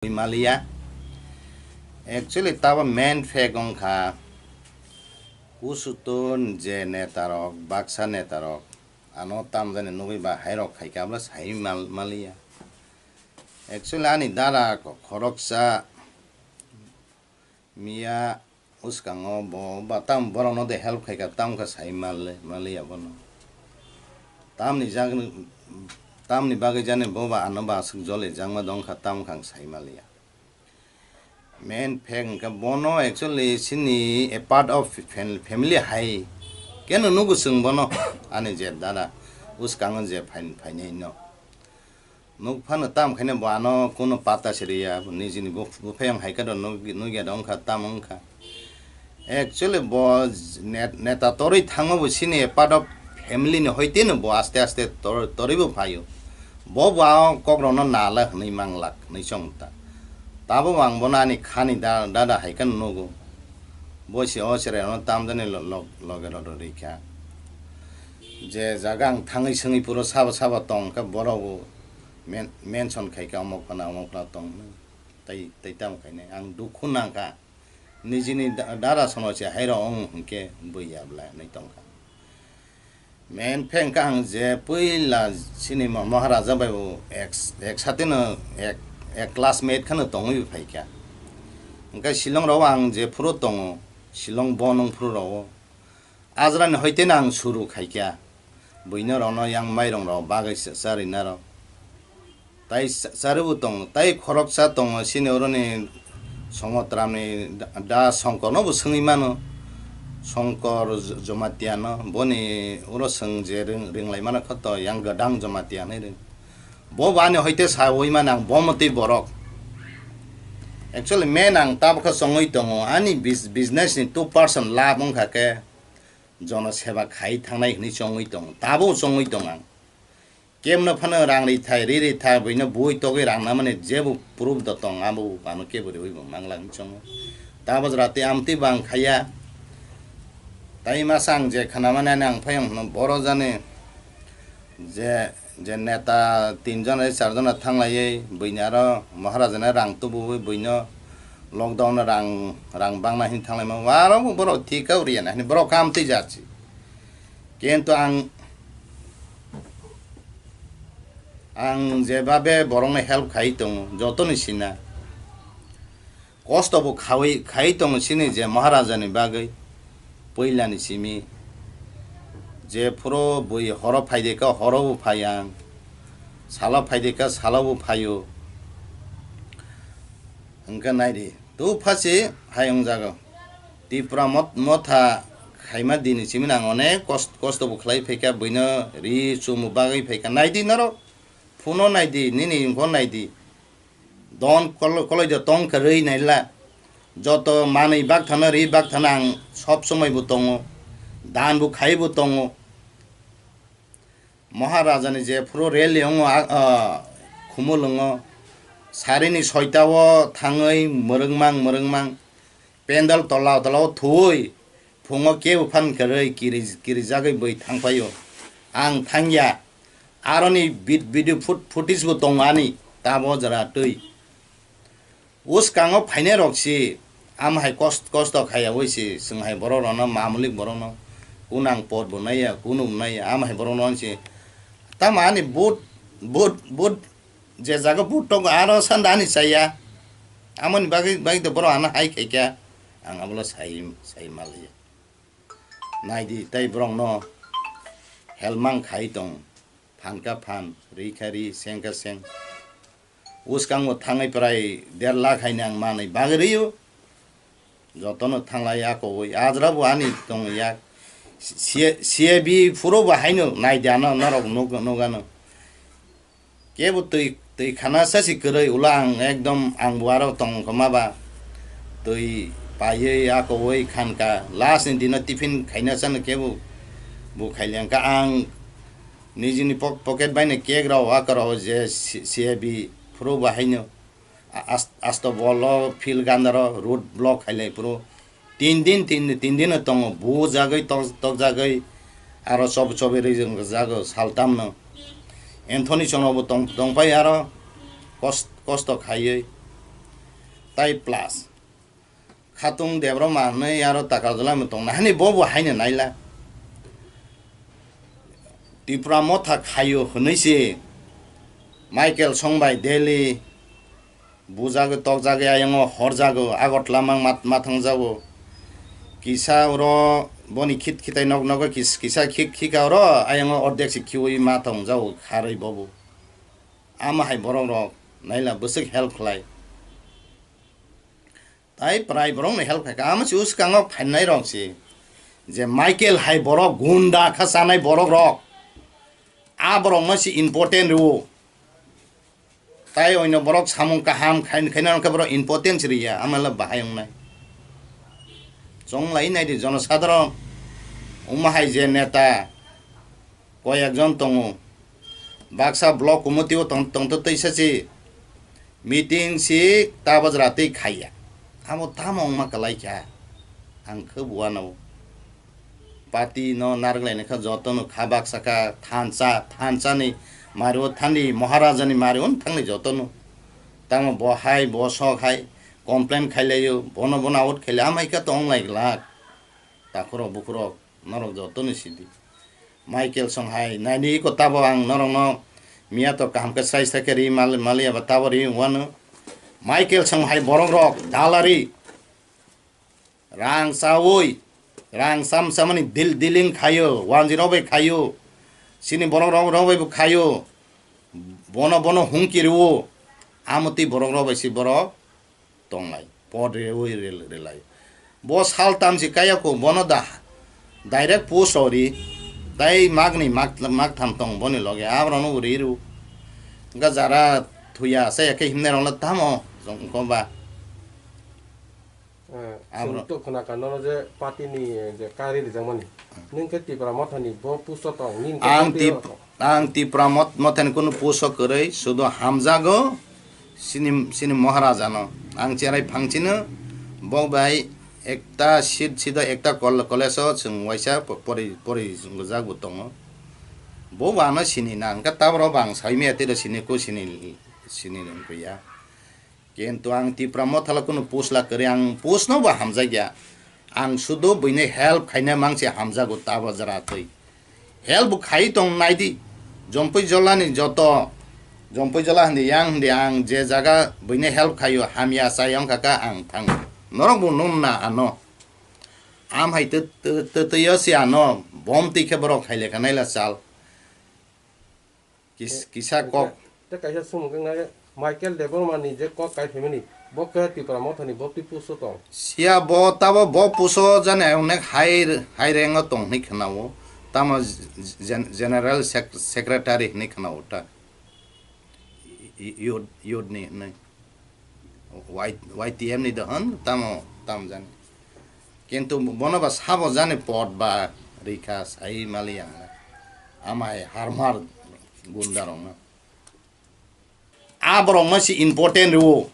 Malia actually tawa main fegong kha kusuton je netarok baksa netarok ano tam jane nubi ba hairok khai kamla sai malia actually ani dara ko khoroksa mia uskango bo batam borono de help khai ka tam ka sai malia bono tam ni jagni tam ni bagai jane boba ano ba suk jole jangma dong kha tam khang sai malia main peng ka bono actually sini a part of family hai keno nugu sung bono ane je dada uskang je phai no nuk phan tam khane bano kono pata seria nijini bu phayang hai ka do nu ge dong kha tam ong kha actually bo neta tori thango bu sini a part of family ne hoite no bo aste aste tori bu phayo bo ba kokro no nala ni manglak ni chongta tabo wang bonani khani dada hai kan nogo bosi osere no tam dane logero rikha je jagang thangai sangi puro saba tong ka borogo mention khai ka amok na tong tai tam khaine ang dukhuna ka nijini dara sono che hairo ong ke buiabla nei tong ka men pheng kang je puila cinema maharaja bai ek satena ek classmate khana tongi phaika engka silong rawang je phuro tongo silong bonong phuro rawo ajran hoite nang suru khaika buina rono yang mairong raw bagai sari naro tai saru tong tai khoroksa tong sine orone songotramni da songkor no busungi mano songkor jomatiano boni uro sung je ringlai mana khato yang gadang jomatiane ring bo bane hoite sa oima nang bomoti borok actually men ang tab kha songoi tongo ani business ni 2% labong kha ke jona seba khai thangnai ni songoi tong tabo songoi tong kem na phana rang ri thai boina boi to ge rang na mane jebu proof da tong abu pano ke bori oi manglang chong tabo rate amti bang khaya tai ma sang je khana mane nang phayang no boro jane je neta 3 jon 4 jon thanglai boinaro maharajana rang tu bu boino lockdown rang bangna hin thanglai ma waro boro thika uriya na ni boro kam ti jachi kento ang je babe borong na help khai tong joto ni sina cost of khai tong sini je maharajani bagai poila ni simi je puro boi horo phaide ka horo phayang sala phaide ka sala bu phayo angka nairi tu phase hayong jaga Tripura motha khaima dini siminang one cost bu khlai pheka boina ri chumu bagai pheka naidi naro phuno naidi nini gon naidi don koloi jo tong kharei naila joto manai bak thana ri bak thanang sob somoi bu tongo dhan bu khai bu tongo Maharajani je puro rel yong khumulungo sarini soitawo thangai murungmang pendal tolaw thui phungo ke uphan karei kiri jagai boi thangpayo ang thangya aroni video footage bu tongani tabo jara tui us kango phaine roksi am hai cost khaya hoisi sunghai bororona mamulik borono kunang pot bunaya kunum nai am hai borono si tamani boot je jaga boot to aro sandani saya amoni bagi to boro ana hai kekya ang abulo sai malia naidi tai brong no helmang khai tong phan ka phan rikhari sengka seng uskang mo thangai prai 1.5 lakh hainang manai bagriyo jotono thanglai ako oi ajra bu ani tong yak CAB puro ba haino nai jana narok nogano kebu tui khana sasi koroi ulang ekdom ang buaro tong kama tui paye ako oi khanka last in dino tiffin khaina san kebu bu khailyang ka ang nijini pocket baine kek ra wa karo je CAB puro ba haino asto bolo fil gandaro road block khailai puro 3 दिन तंग बो जागै तक जागै आरो सब रे जागो सालताम न Anthony चनबो तंग पाइ आरो कष्ट खायै tai plus khatung debro manne yaro takardola mutong na hani bobo haine naila Tripura motha khayo hneise Michael Songbai Delhi bujago tokjago ayango horjago agotlamang mathangjago kisa ro boni khitai nog kisa khika ro ayango ordek sikhiwi mathangjago kharai bobo ama hai borong ro naila busuk help khlai tai prai borong ne help kha ama chus kangok phanai rong si je Michael hai borok gunda khasanai borok rok a borok masi important ro tai oino borok samung kaham khaina ka borok important riya amala bahayong nai jonglai nai di jonosadharon umahai je neta koyakjon tongo Baksa block kumutiyo tong teisachi meeting si tabaj rati khaya amo tamong ma kalai kya ang khabuano party no narglai ne kha jotono khabak saka thancha ni mario thani maharaja ni marion thangni jotono tamo bohai boso khai complain khailayo bono out khela amai ka tong lai lak takuro bukuro norok jotono sidi Michael Songhai nani ko tabo ang norong no mia to kam ka sai sakeri malia batawari wanu Michael Songhai borong rok dalari rang sawoi rang samani diling khayo 109 be khayo sini borong rok be khayo bono hungkiru amoti borong rok si borok tonglai podre oi relai bos hal tam si kaya ko bono da direct post ori tai magni mag tham tong boni loge abrano uriru gajara thuya se ke himne rong la tamo jong ko ba abro to khona kan no je party ni je kari ri jamani ning ke Tripura mothani bo puso tong ning ang Tripura mothan kunu puso korei sudo hamjago sini maharaja no ang cherai phangchino bo bai ekta sida ekta koleso chung waisa pori jang butong bo bana sini nang ka tabro bang saime ate sini ko sini ya kentu ang Tripura mothala kunu pusla kare ang pusno ba hamja gya ang sudo bine help khaina mangse hamja go taba jara tei help khai tong naidi jompoi jolani joto jompoi jola handi ang je jaga bine help khayo hamya sayong kaka ang thang norong bu num na ano am hai te yosi ano bom ti ke borok khaile kanaila sal kisa kok te kaisa sum gna Michael Debormani je kok kai family bo ke Tripura mothani bo ti puso tong sia bo tabo bo puso jane onek hai reng tong ni khnawo tamo general secretary ni khnawo ta yod ni YTM ni Dhan tam jane kintu bono ba sabo jane pot ba rika sai malia amai harmar gundarong na abrong masi important ro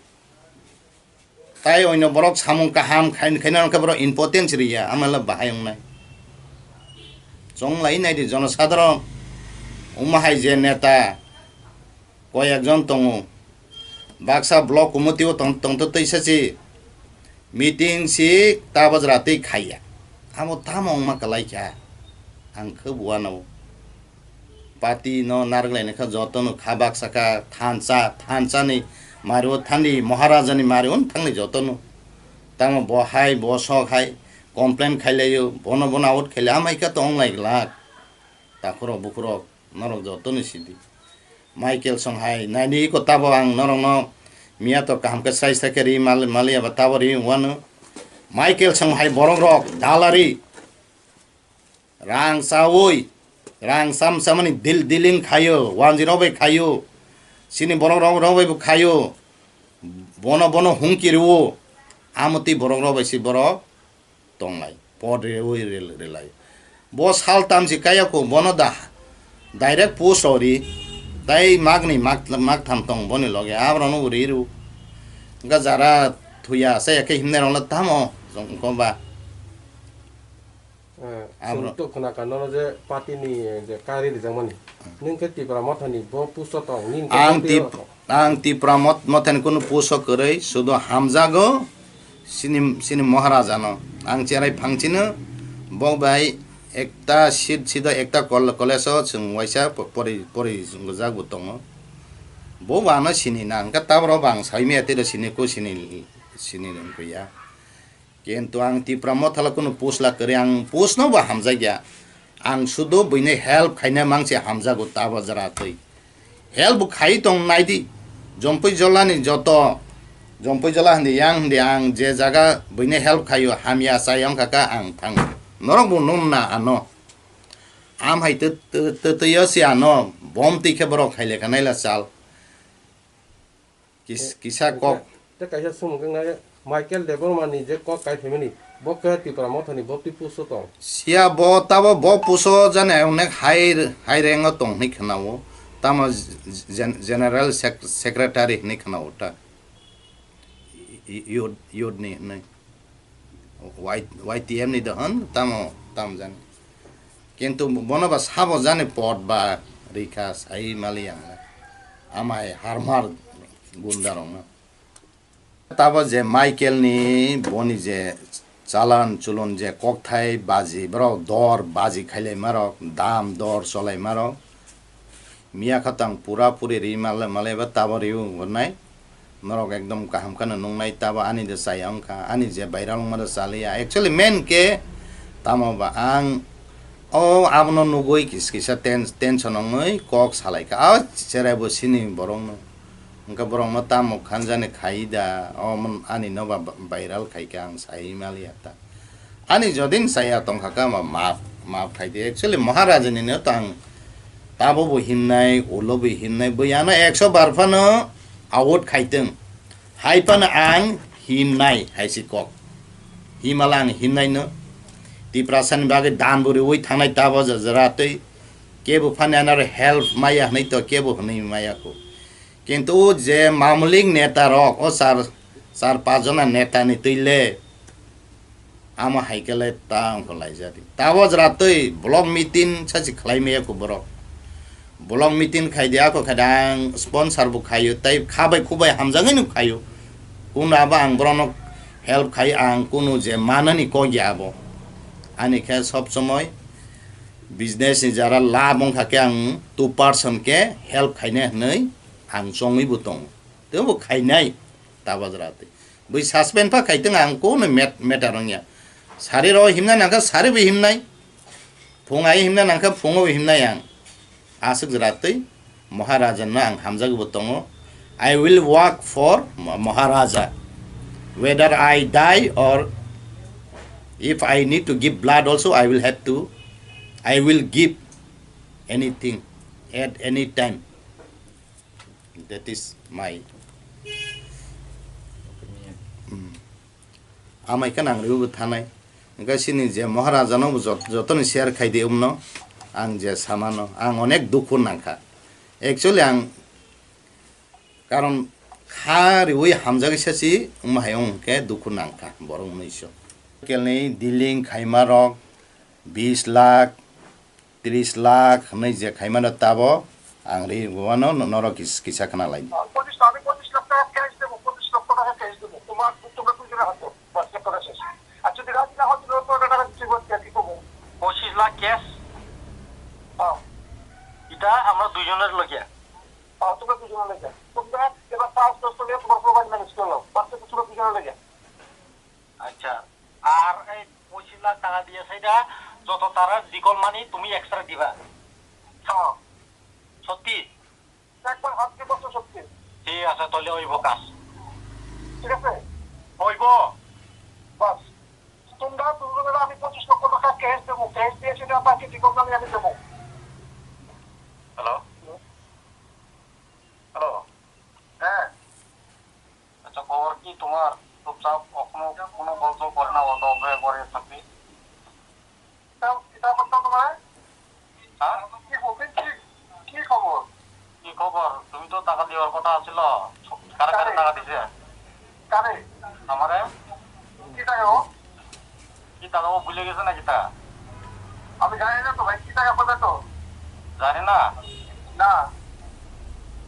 tai oino borok samung kaham khaina ka borok important riya amala bahayong nai jonglai nai di jonosadharon umahai je neta koyakjon tongo Baksa block kumutiyo tong teisachi meeting si tabaj rati khaya amo tamong ma kalai kya ang khabuano party no narglai ne kha jotono khabak saka thancha ni mario thani maharaja ni marion thangni jotono tamo bohai boso khai complain khailayo bono out khela amai ka tong lai lak takuro bukuro norok jotono sidi Michael Songhai nani ko tabo ang norong no mia to kam ka sai sakeri malia batawari wanu Michael Songhai borong rok dalari rang sawoi rang samani diling khayo 109 be khayo sini borong rok be khayo bono hungkiru amoti borong rok si borok tonglai podre oi relai bos hal tam si kaya ko bono da direct post ori tai magni mag tham tong boni loge abrano uriru gajara thuya se ke himne rong la tamo jong ko ba abro to khona kan no je party ni je kari ri jamani ning ke Tripura mothani bo puso tong ning ang Tripura moten kuno poso korai sudo hamjago sini maharaja no ang cherai phangchino bo bai ekta sida ekta college chung waisa pori jak butongo bo bana sini na angka tabro bang saime ate sini ko sini ya কিন্তু ang Tripura mothala kuno pusla kare ang pusno ba hamjagya ang sudo bine help khaina mangse hamjago taba jaratoi help khai tong naidi jompoi jolani joto jompoi jola handi yang handi ang je jaga bine help khayo hamya sayang kaka ang thang norok bu num na ano am hai te yosi ano bom tikhe borok khaile kanaila sal kisa kok te kaisa sum kang na Michael Debormani je kok kai family bo ka Tripura mothani bo ti puso tong sia bo tabo bo puso jane onek hai rengo tong ni khnawo tamo general secretary ni khnawo ta yod ni YTM ni Dhan tam jan কিন্তু বনবা sub জানে পট বা রেখা সাই মালিয়া আমায় হারমার গুন্দারং তাবো যে Michael নি বনি যে চালান চুলন যে ককথাই বাজি বড় দর বাজি খাইলে মারক দাম দর চলাই মারক মিয়া খাতাং পুরা পুরি রি মালে বা তাবো রিউ নাই মারক একদম কাহাম কানা নংনাই তাবো আনি দে সাইংখা আনি যে বাইরাল মার চালিয়া एक्चुअली মেন কে তামো বা আং ও abno nugoi kisa tension ngoi kok salaika a cherebo sini borong ngka borong ma tamo khanjane khaida omon ani noba viral khaika ang sai maliata ani jodin saya tong khaka ma khaide actually maharaja ni no tang tabo bo hinnai ulo bo hinnai boyana 100 bar phano out khaiteng haipana ang hinnai haisi kok himalang hinnai no Tiprasan bagai dan buri woi thanai tabo jaratoi kebo financial help maya nei to kebo nei maya ko কিন্তু যে মামলিক নেতা rock ও চার পাঁচজনা নেতা নি তৈলে আমা হাইকেলে তাং খলাইজারি তাবজ রাতই block meeting সাজি খলাইমেয়া কো বরক block meeting খাইদিয়া কো খাদাং sponsor বু খাইও তাই খাবাই খুবাই হামজাঙै नु খাইও কুনাবা আং ব্রনক হেল্প খাই আং কুনু যে মানানি ক গিয়াবো আনি খে সব সময় business ni jara labong khake ang 2% ke help khaine nei ang songi butong te bo khainai tabajrate bui suspend pa khaiteng ang ko ne metarongya sari ro himna nangka sari bi himnai phungai himna nangka phungo bi himnai ang asuk jrate maharaja na ang hamjag butong I will work for maharaja whether I die or if I need to give blood also I will give anything at any time. That is my amai kanang ribu thanai gasini je maharaja no jotoni share khaide umno ang je samano ang onek dukhu nangkha actually ang karon khari oi hamjagi sasi umhayong ke dukhu nangkha borong maiso kelni diling khaimarok 20 lakh 30 lakh nei je khaimana tabo angri wano noro kisa khana lai 25 lakh টাকা cash দেব 25 লক্ষ টাকা cash দেব তোমার তোমরা দুজনে হাতে বাস কথা শেষ আর যদি রাজি না হতো তো টাকা দিতে বলতে কি করব 25 লাখ ক্যাশ হ্যাঁ এটা আমরা দুজনের লাগিয়া হ্যাঁ তোমরা দুজনের লাগিয়া তোমরা এবার 5-10 টাকা তোমার প্রোভাইড ম্যানেজ করো বাস তো তোমরা দুজনের লাগিয়া আচ্ছা আর এই 25 লাখ টাকা দিয়ে সেটা যত তারা ডিকল মানি তুমি এক্সট্রা দিবা হ্যাঁ সত্যি একবার হাত দিয়ে বসো সত্যি ঠিক আছে তাহলে হইব কাজ ঠিক আছে হইব বাস তোমরা দুজনেরা আমি 25 লক্ষ টাকা ক্যাশ দেবো ক্যাশ দিয়ে সেটা বাকি ডিকল মানি আমি দেবো হ্যালো হ্যালো হ্যাঁ আচ্ছা খবর কি তোমার চুপচাপ কখনো কোনো বলতো করে না অত অভয় করে থাকবি এটা বলতো তোমার হ্যাঁ কি খবর কি খবর তুমি তো টাকা দেওয়ার কথা ছিল কারা কারা টাকা দিছে কারে আমারে কি টাকা ও ভুলে গেছে নাকি তা আমি জানি না তো ভাই কি টাকা পাবে তো জানি না না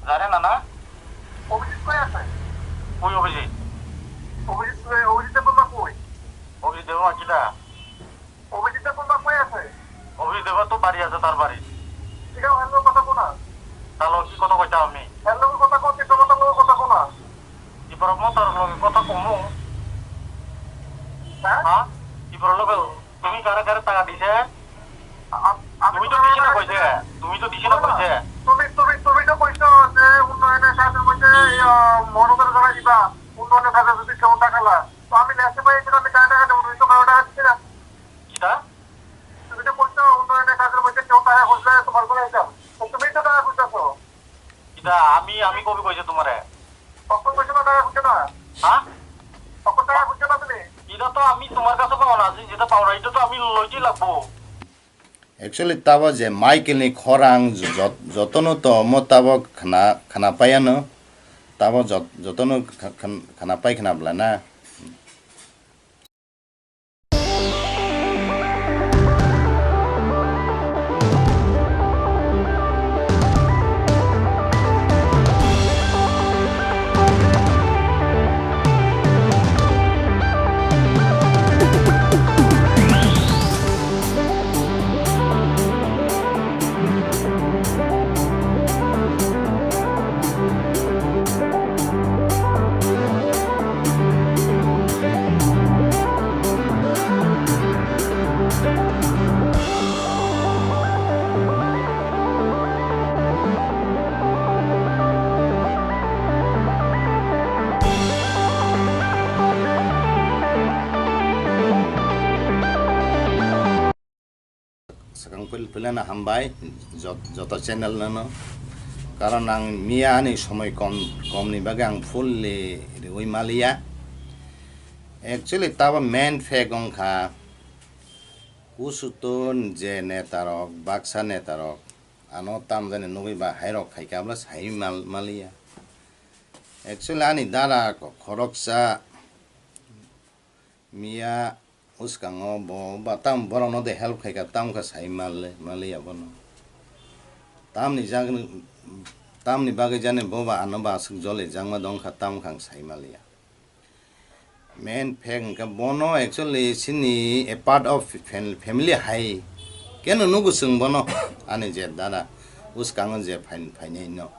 জানে না না কিটা অভিজিতের কোন কই আছে অভিজিৎ তো বাড়ি আছে তার বাড়ি ঠিক আছে হ্যালো কথা কোনা তাহলে কি কথা কইতা আমি হ্যালো কথা কইতে তো কথা কোনা কি প্রবলেম তোর লগে কথা কমু হ্যাঁ কি প্রবলেম তুমি কারে কারে টাকা দিছে তুমি তো দিছ না কইছে তুমি তো কইছো যে উন্নয়নের কাজের মধ্যে মনোদর করা দিবা উন্নয়নের কাজে যদি কেউ টাকালা তো আমি লেসে পাই এটা আমি টাকা দেব তুমি তো টাকা দিছি না কিটা তুমি তো কইছো উন্নয়নের কাজের মধ্যে কেউ টাকা খুঁজলে তোমার করে এটা তুমি তো টাকা খুঁজছো কিটা আমি কবি কইছে তোমারে কখন কইছো না টাকা খুঁজছো না হ্যাঁ কখন টাকা খুঁজছো না তুমি এটা তো আমি তোমার কাছে পাও না যেটা পাও না এটা তো আমি লইতে লাগবো Actually, tawa je Michael ni khorang jotono to mo tawa khana payano tawa jotono khana pai khana blana. Sekarang pilih hambai joto channel nano karena ang mia ni somai kom ni bagang full le malia actually tawa main fegong kha usutun je netarok baksa netarok ano tam jane nugi ba hairok khai kabla sai malia actually ani dara khoroksa mia uskango bo batam borono de help khai ka tam ka sai malia bono tam ni bagai jane bo ba ano ba suk jole jangma dong kha tam khang sai malia main pheng ka bono actually sini a part of family high keno nugu sung bono ani je dara uskango je phai no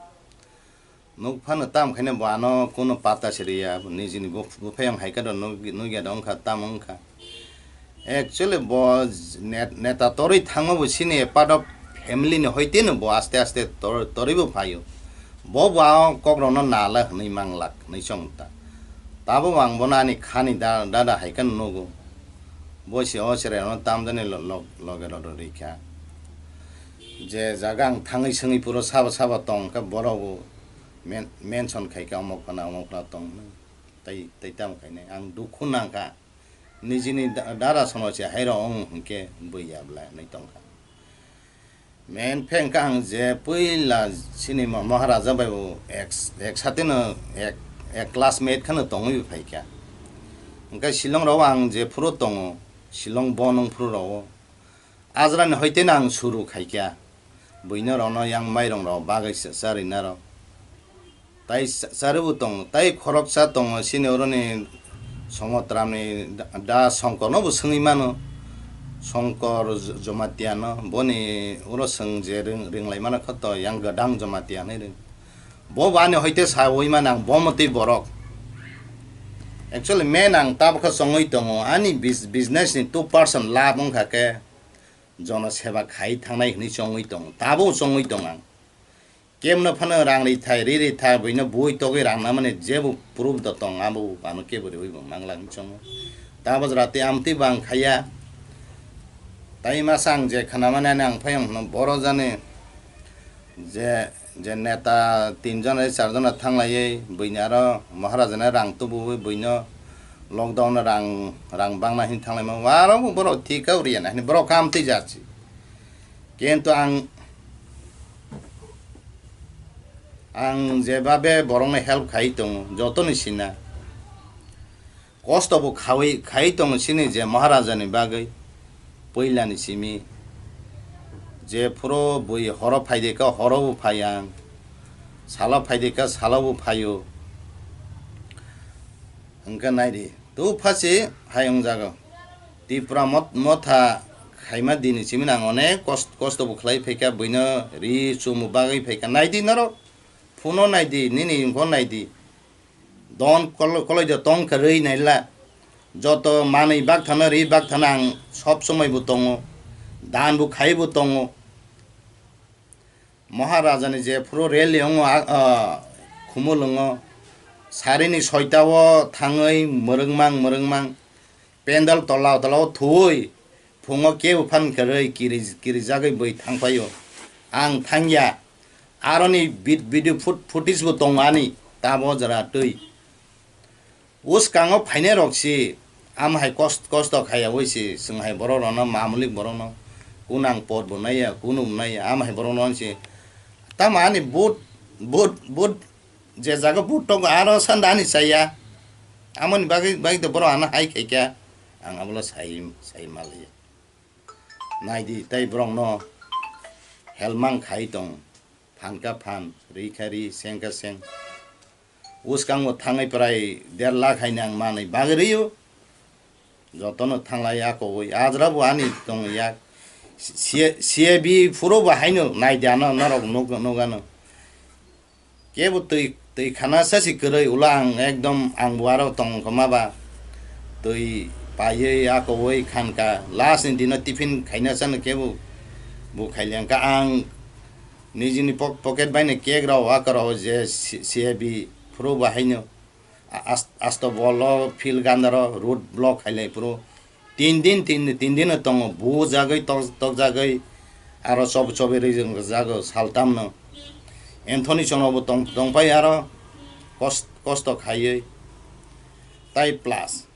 nuk phana tam khane bo ano kono pata seria nijini bo phayang hai ka do no ga dong kha tam ong kha actually boss neta tori thango bo sini part of family ne hoite no bo aste aste tori bo phayo bo ba kokro no nala ni manglak ni songta tabo wang bona ni khani dada hai kan no go bo si o sere no tam jane loge ro rikha je jagang thangai sangi puro saba tong ka boro bo mention khai ka mo khana tong tai tam khai ne ang dukhuna ka nijini dara sono che hairo ong ke buyabla nei tongka men pheng kang je puila sini maharaja bai ek satena ek classmate khana tongui phai kya ngka silong ro ang je phuro tongo silong bonong phuro ro ajran hoite nang suru khai kya buino ro no yang mairong ro bagai sari na ro tai saru tong tai khoroksa tong sini oroni সমত্রামনি দা শঙ্কর নব সঙ্গিমানো শঙ্কর জমাতিয়ানো বনি ওর song যে রিংলাই মানে খত yang gadang জমাতিয়ানে রিং bo bani hoite sa oima nang bomoti borok actually men ang tabkha songoi tongo ani business ni 2% labong khake jono seba khai thangnai hni songoi tong tabo songoi tong kemno phana rang ri thai boino boi toge rang na mane jebu proof da tong abu anu ke bori hoibo manglang chong tabaz rate amti bang khaya tai ma sang je khana mane nang phayang no boro jane je neta 3 jon 4 jon thanglai boinaro maharaja na rang tu bu boino lockdown rang bangna hin thanglai ma waro boro thika uriya na ni boro kam ti jachi kento ang jebabe borong help khai tong jotoni sina cost of khai tong sini je maharaja ni bagai poila ni simi je puro boi horo phaide ka horo bu phayang sala phaide ka sala bu phayo angka nai ri tu phase hayong jaga Tripura motha khaima dini simin ang onek kosto bu khlai pheka buina ri chumu bagai pheka naidi naro phuno naidi nini ko naidi don koloi jo tong kharei naila joto manei bak thana ri bak thana ang sob somoi bu tongo dhan bu khai bu tongo Maharaja ni je puro rel yongo khumulungo sarini soitawo thangai merengmang pendal tolaw thui phungo ke uphan kharei kiri jagai boi thangpayo ang thangya aroni video footage bu tongani tabo jara tui us kango phaine roksi am hai cost khaya hoisi sunghai bororona mamulik borono kunang pot bunaya kunum naya am hai borono si tamani but je jaga but tong aro sandani saya amon bagi to boro ana hai kekya ang amlo sai mali naidi tai brong no helmang khai tong phanka phan rikhari sengka seng uskang mo thangai prai 1.5 lakh hainang manai bagriyo jotono thanglaya ko oi ajra bu ani tong yak CAB puro ba haino naidana narok nogano kebu tui khana sasi krai ulang ekdom ang buaro tong komaba tui paye ako oi khanka last in dina tiffin khaina san kebu bu khailyang ka ang nijini pocket baine kek ra wa karo je CAB puro ba haino asto bolo fil gandaro road block khailai puro 3 दिन tong bu jagai tok jagai aro sob ri jago saltam no Anthony chono bu tong pai aro cost khai tai plus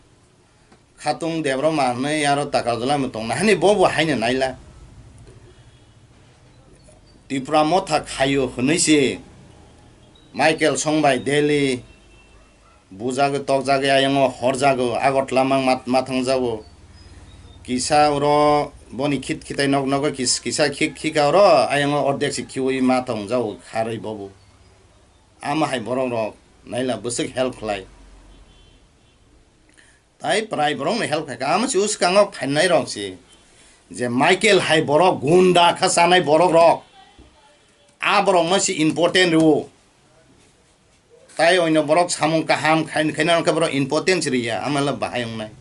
khatung debro manai aro takadula mo tong nani bobu haine naila Tripura motha khayo hneise Michael songbai Delhi bujago tok jagai ayango hor jago agot lamang mathang jago kisa oro boni khitai nog kisa khika oro ayang ordek sikhiwi ma thong jau kharai bobu ama hai borong ro naila busuk help khlai tai prai borong ne help ka ama chus kang phainai rong si je Michael hai borok gunda khasanai borok rok a borong ma si important ru tai oino borok samung ka ham khaina ka borok important riya amala bahayong nai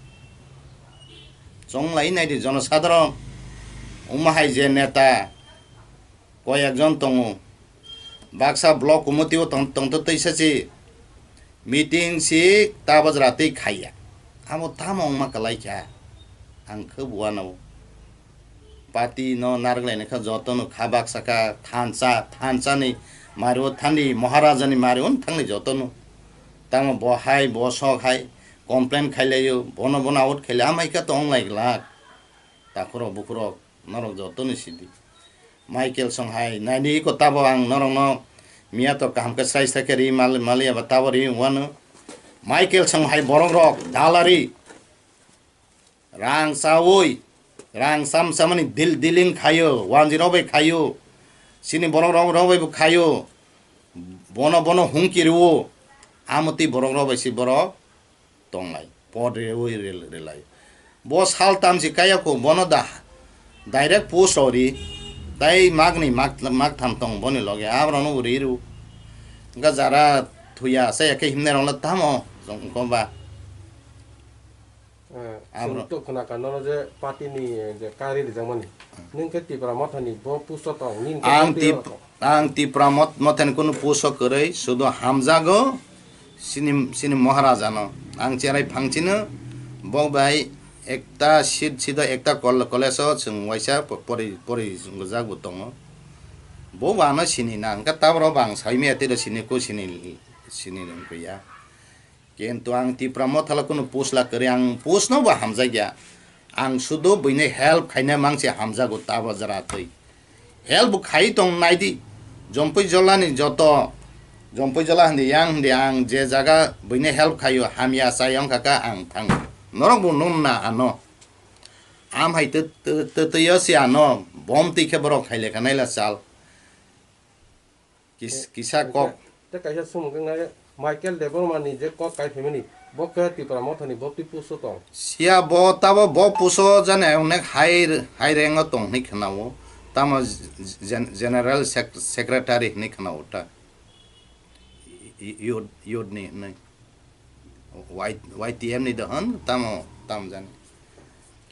Songlai nai di জনসাধারণ umahai je neta koyakjon tongo baksa block komitiwo tong to teisasi meeting si tabaj rati khaya amo tamong ma kalai kya ang khabuano pati no narglai ne kha jotono khabak saka thansa ni mario thani maharaja ni marion thangni jotono tamo bohai bosok hai complain khailayo bono out khaila amai ka tong lai lak takuro bukuro norok jotoni sidi Michael songhai nani ko tabo ang norong no mia to kam ka sai sakari malia batawari wano Michael songhai borong rok dalari rang sawoi rang samani diling khayo 109 khayo sini borong rok bu khayo bono hungkiru amoti borong rok si borok tonglai podre oi relai bos hal tam si kaya ko bono da direct post ori tai magni mag tham tong boni loge abrono uriru ga jara thuya se ke himne rong la tamo jong ko ba abro to khona kanono je party ni je kari de jamani ning ke Tripura mothani bo puso tong ning ang Tripura mothan kono puso korei sudo hamjago sini maharaja no ang cherai phangchino bo bai ekta sida ekta koleso chung waisa pori jang butong bo bana sini nang ka tabro bang saimi ate do sini ko sini rang ya ken to ang Tripura mothala kono pusla kare ang pusno ba hamja gya ang sudo buine help khaina mangse hamja go taba jara toi help khai tong naidi jompoi jolani joto jompoi jola handi yang je jaga buine help khayo hamya sayong kaka ang thang norong bu nunna ano am hai te yosi ano bom ti ke borok khaile kanaila sal kisa kok te kaisa sum ngai Michael Debormani je ko kai family Bokke Tripura mothani boti puso tong. Sia bo tabo bo puso jane onek high rank tong ni khnawo tamo general secretary ni khnawo ta yod ni nai YTM ni Dhan tamo tam jane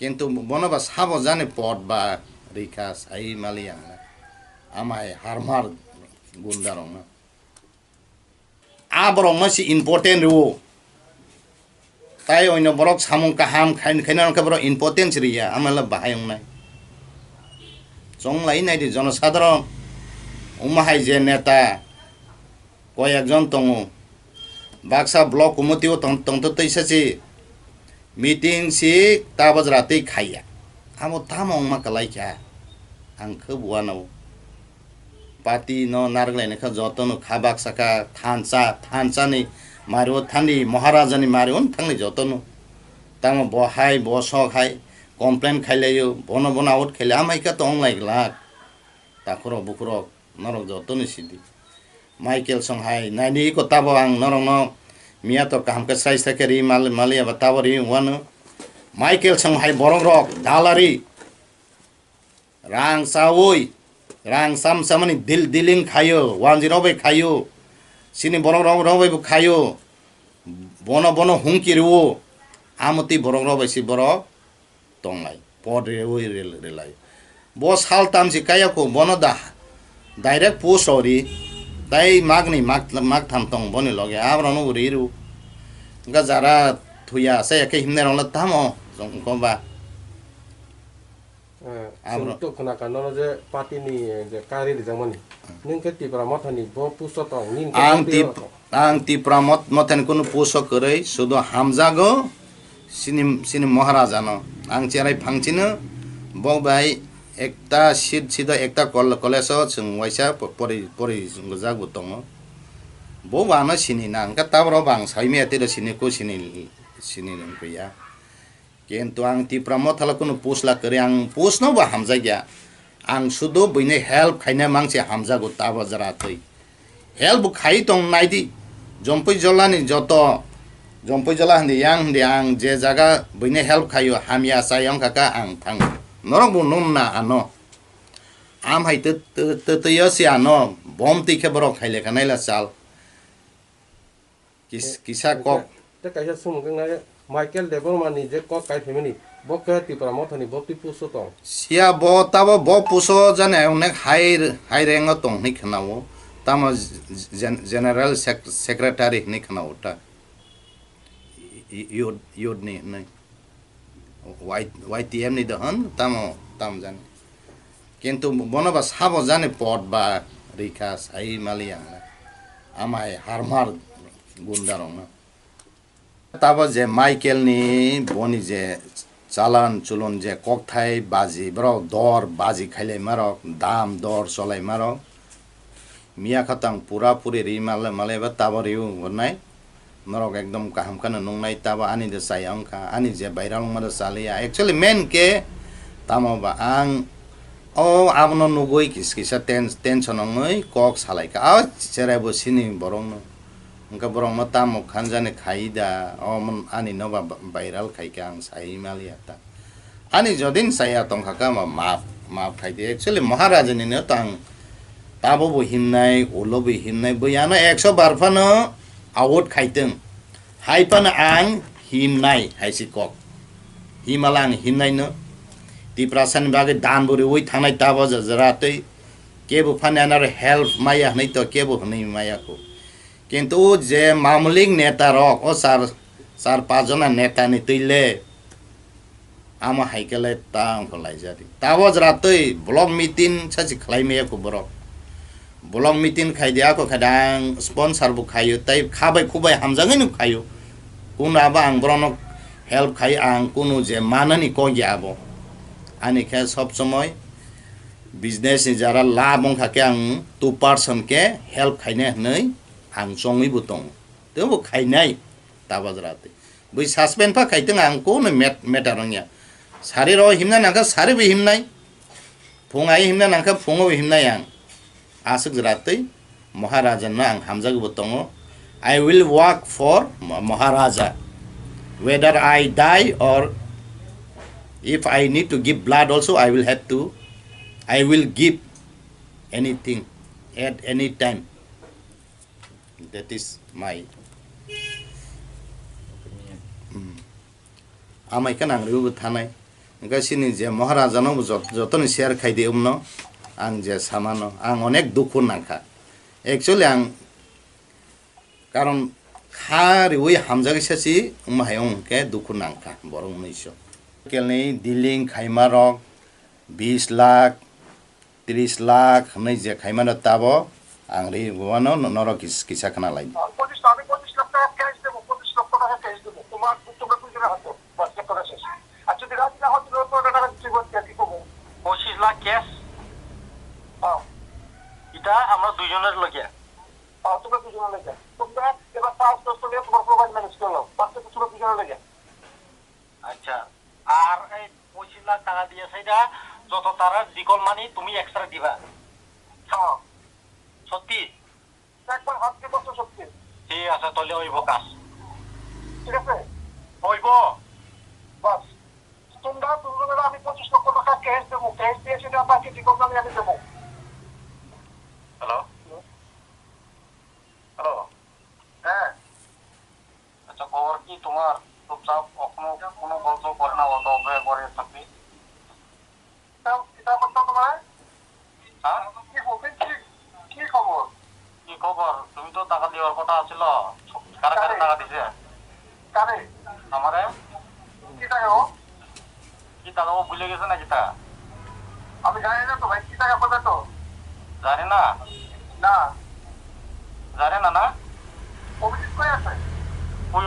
কিন্তু বনবা সাবো জানে পট বা রেখা সাই মালিয়া আমায় হারমার গুন্ডারং না আবরং মাসি important rho তাই অন্য বরক সামুং কাহাম খাইনা বড় ইম্পর্টেন্স রিয়া আমালা বাহায়ং নাই জংলাই নাই জনসাধারণ উমাহাই যে নেতা কয়েকজন দङ Baksa block কমিটিও তন্ত তৈসাছি meeting si tabas rati khaya amo tamong makalai kya ang khabuano pati no nargle ne kha joto no khabak saka thansa ni maru thani maharaja ni marun thangni joto no tamo bohai boso khai complain khailayo bono out khaila amai ka tong lai lak takuro bukuro norok joto ni sidi michael songhai nani ko tabo ang norong no Mia to kaham ka size ta keri malia batawari one Michael Songhai borong rok dalari rang sawoi rang samani diling khayo 10 bai khayo sini borong rok bai khayo bono hungkiriwo amoti borong rok bai si borok tonglai podre oi relai bos hal tam si kaya ko bono da direct post ori তাই মাগনি মাগ থামতং বনি লগে আবরানো উরিরু গা যারা থুয়া আছে একে হিমনে রংলা থামো জংকবা তো খনা কানো যে পাতিনি যে কারি রিজাংমানি নিনকে Tripura mothani bo puso tong nin ang Tripura mothani কোনো পুসো করেই শুধু হামজাগো সিনি মহারাজা ন আং চেরাই ফাংচিনো ববাই একটা সিধা একটা কলেজ ওয়াইসা পরি জাগু দङ bo bana sini na angka tabro bang saime atira sini ko sini gya কিন্তু ang Tripura mothala kono pusla kare ang pusno ba hamza gya ang sudo bine help khaina mangse hamza go taba jara tei help khai tong naidi jompoi jolani joto jompoi jola handi yang de ang je jaga bine help khayo hamya sayang kaka ang thang norong bu nun na ano am hai te yasi ano bom ti khebro khaile kanaila sal kisa kok te kaisa sumung na Michael Debormani je kok kai family bokke Tripura mothani boti puso tong sia bo tabo bo puso jane onek high rank tong ni khnawo tamo general secretary ni khnawo ta yod ni nai YTM ni Dhan tam jane কিন্তু বনবা সাবো জানে পট বা রেখা সাই মালিয়া আমায় হারমার গুন্ডারং না তাবো যে Michael নি বনি যে চালান চুলন যে ককথাই বাজি বড় দর বাজি খাইলে মারক দাম দর চলাই মারক মিয়া খাতাং পুরাপুরি রি মালে বা তাবো রিউ নাই নরক একদম কাহাম খানা নংনাই তাবো আনি দে সাই অংখা আনি যে বাইরাং মারা চালিয়া একচুয়ালি মেন কে তামো বা আং o abno nugoi kisa tension ngoi kok salai ka a cherai bo sini borong no ngka borong ma tam khanjane khaida o mon ani no ba viral khai ka ang sai malia ta ani jodin saya tong khaka ma khai de actually maharaja ni no tang tabo bo himnai olo bo himnai bo yana 100 barfa no out khaiteng haipan ang himnai haisi kok himalang himnai no Tripura san bage Dhan buri oi thanai tabo jaratei kebo financial help maya nei to kebo nei maya ko কিন্তু যে মামলিক নেতা rock ও চার পাঁচজনা নেতা ni tile ama haikele tang Khlaijaknai tawo jaratei blog meeting saji Khlaiwi ko borok blog meeting khai dia ko khadang sponsor bu khayo tai khabai khubai hamjangai nu khayo kun aba ang brono help khai ang kunu je manani ko gyabo ani khe সব সময় business ni jara labong khake ang 2% ke help khaine nei ang songi butong te bo khainai tabajrate bui suspend pa khaiteng ang ko ne metarongya sari ro himna nangka sari bi himnai phungai himna nangka phungo bi himnai ang asuk jrate maharaja na ang hamjag butong I will work for maharaja whether I die or if I need to give blood also, I will give anything at any time. That is my आमाइखौ आं robo थानाय गासिनि जे महाराजानो जतन share खाइदे उमनो आं जे सामानो आं अनेक दुखु नांखा actually आं कारण खारि ओइ हामजागिसासि उमाहायं के दुखु नांखा बर उनैसो केलनि दिलिं खाइमारक 20 लाख 30 लाख नै जे खाइमानो ताबो आं रि गोवानो नरक किसा खाना लाई 25 লাখ টাকা ক্যাশ দেবো 25 লক্ষ টাকা ক্যাশ দেবো তোমার তোমরা দুজনে হাতো বাস করা শেষ আর যদি রাজি না হতো তো টাকা দিতে বলতে কি করব 25 লাখ ক্যাশ এটা আমরা দুজনের লাগিয়া তোমরা দুজনের লাগিয়া তোমরা এবার 5-10 টাকা তোমার প্রোভাইড ম্যানেজ করো বাকি তোমরা দুজনের লাগিয়া আচ্ছা আর এই 25 লাখ টাকা দিয়ে সেটা যত তারা জিকল মানি তুমি এক্সট্রা দিবা হ্যাঁ সত্যি একবার হাত দিয়ে বসো সত্যি ঠিক আছে তাহলে হইব কাজ ঠিক আছে হইব বাস তোমরা দুজনেরা আমি 25 লক্ষ টাকা ক্যাশ দেবো ক্যাশ দিয়ে সেটা বাকি জিকল মানি আমি দেবো হ্যালো হ্যালো হ্যাঁ আচ্ছা খবর কি তোমার চুপচাপ কখনো কোনো গল্প করে না অত অভয় করে থাকবি এটা করতাম তোমার হ্যাঁ কি হবে কি খবর কি খবর তুমি তো টাকা দেওয়ার কথা ছিল কারা কারা টাকা দিছে কারে আমারে কি টাকা ও ভুলে গেছে নাকি তা আমি জানি না তো ভাই কি টাকা বলে তো জানি না না জানে না না অভিজিৎ কই আছে কই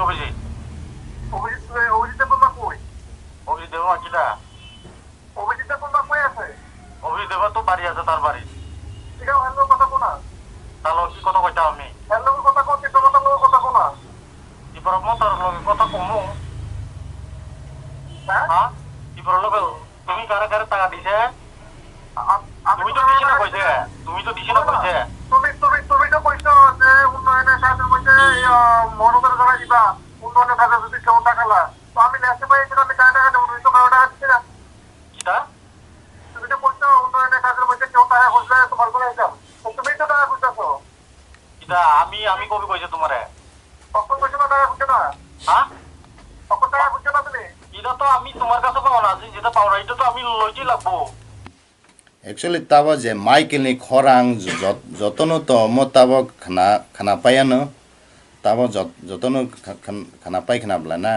অভিজিৎ বলবা কই অভিজিৎ দেব না কিটা অভিজিৎ বলবা কই আছে অভিজিৎ দেব তো বাড়ি আছে তার বাড়ি ঠিক আছে হ্যালো কথা কোনা তাহলে কি কথা কইতা আমি হ্যালো কথা কইতে তো কথা কোনা ইপর মতর লগে কথা কমু হ্যাঁ ইপর লগে তুমি কারা কারা টাকা দিছে তুমি তো দিছ না কইছে তুমি তো কইছো যে উন্নয়নের সাথে কইছে মনোদর করা দিবা উন্নয়নের সাথে যদি কেউ টাকালা তো আমি লেসে পাই এটা আমি টাকা দেব তুমি তো কারো টাকা দিছ না কিটা তুমি তো কইছো উন্নয়নের সাথে কইছে কেউ টাকা খুঁজলে তোমার কোলে যাও তুমি তো টাকা খুঁজছো কিটা আমি কবি কইছে তোমারে কখন কইছো না টাকা খুঁজছো না হ্যাঁ কখন টাকা খুঁজছো না তুমি এটা তো আমি তোমার কাছে পাও না যেটা পাও না এটা তো আমি লইতেই লাগবো Actually, tabo je Michael ni khorang jotono to mo tabo khana payano tabo jotono khana pai khana blana